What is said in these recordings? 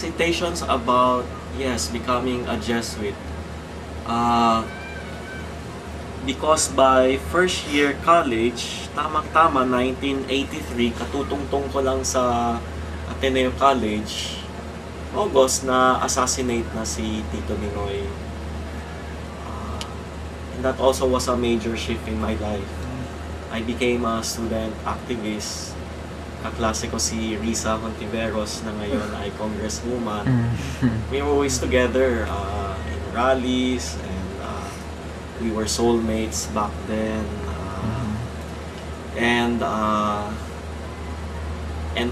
hesitations about, yes, becoming a Jesuit. Because by first year college, tamang-tama 1983, katutungtong ko lang sa Ateneo College, August, na assassinate na si Tito Ninoy. And that also was a major shift in my life. I became a student activist. Kaklase ko si Risa Hontiveros na ngayon ay congresswoman. We were always together in rallies, and we were soulmates back then. And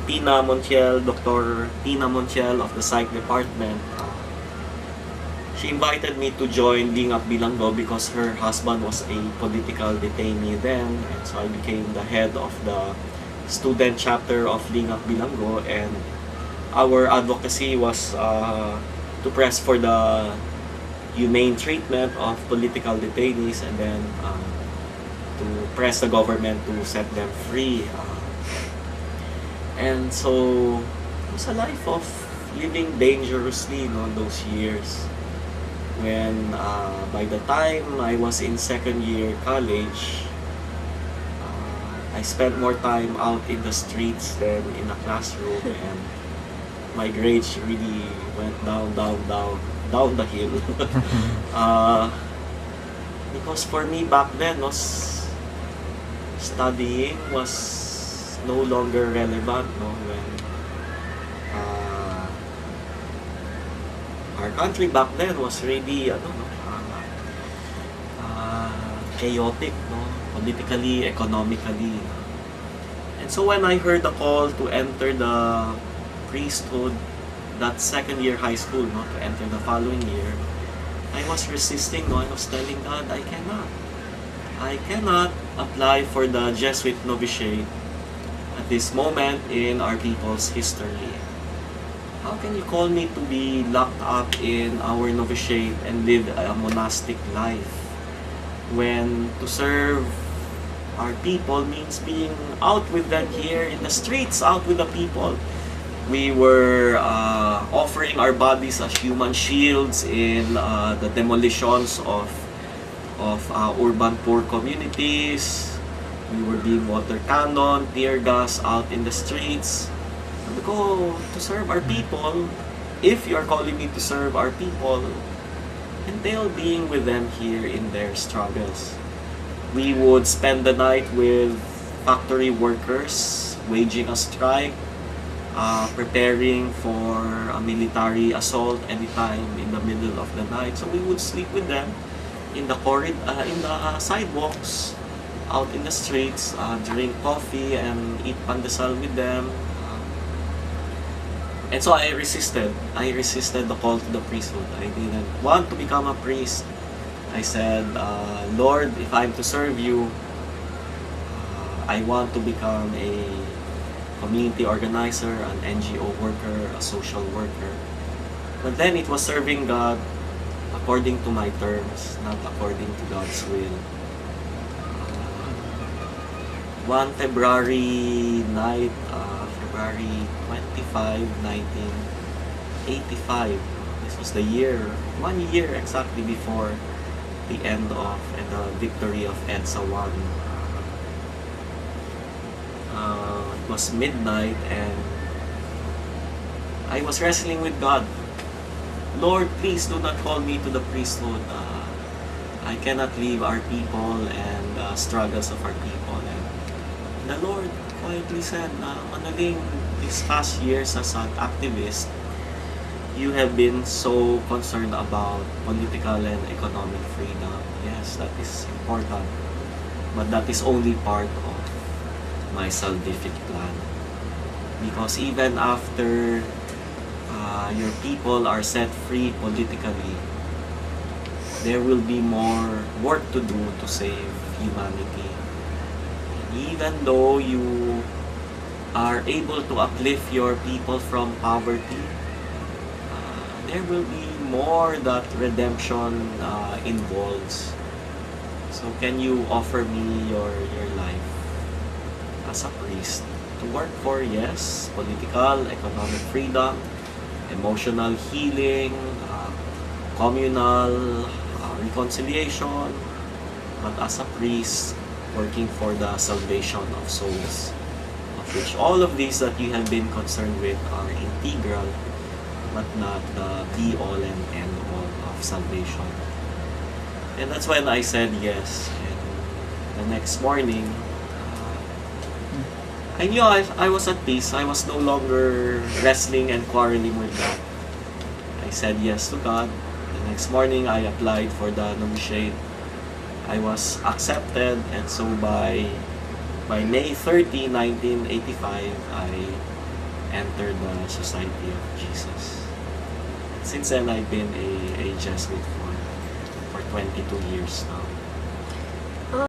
Tina Montiel, Dr. Tina Montiel of the Psych Department, she invited me to join Lingap Bilanggo because her husband was a political detainee then, and so I became the head of the student chapter of Lingap Bilanggo, and our advocacy was to press for the humane treatment of political detainees, and then to press the government to set them free. And so it was a life of living dangerously, those years. When by the time I was in second year college, I spent more time out in the streets than in a classroom, and my grades really went down the hill. Because for me back then, studying was no longer relevant, when our country back then was really chaotic, politically, economically. And so when I heard the call to enter the priesthood that second year high school, to enter the following year, I was resisting. I was telling God, I cannot apply for the Jesuit novitiate at this moment in our people's history. How can you call me to be locked up in our novitiate and live a monastic life, when to serve our people means being out with them here in the streets, out with the people? We were offering our bodies as human shields in the demolitions of urban poor communities. We were being water cannon, tear gas out in the streets. Sabi ko, to serve our people, if you are calling me to serve our people, entail being with them here in their struggles. We would spend the night with factory workers, waging a strike, preparing for a military assault anytime in the middle of the night. So we would sleep with them in the sidewalks, out in the streets, drink coffee and eat pandesal with them. And so I resisted the call to the priesthood. I didn't want to become a priest. I said, Lord, if I'm to serve you, I want to become a community organizer, an NGO worker, a social worker. But then it was serving God according to my terms, not according to God's will. One February night, February 25, 1985. This was the year, 1 year exactly before the end of and the victory of EDSA 1. It was midnight, and I was wrestling with God. Lord, please do not call me to the priesthood. I cannot leave our people and struggles of our people. And the Lord quietly said, Manaling, these past years as an activist, you have been so concerned about political and economic freedom. Yes, that is important. But that is only part of my salvific plan. Because even after your people are set free politically, there will be more work to do to save humanity. Even though you are able to uplift your people from poverty, there will be more that redemption involves. So can you offer me your life as a priest to work for, yes, political, economic freedom, emotional healing, communal reconciliation, but as a priest, working for the salvation of souls, of which all of these that you have been concerned with are integral, but not the be-all and end-all of salvation. And that's when I said yes. And the next morning, I knew I was at peace. I was no longer wrestling and quarreling with God. I said yes to God. The next morning, I applied for the novitiate. I was accepted, and so by May 30, 1985, I entered the Society of Jesus. Since then, I've been a Jesuit for 22 years now.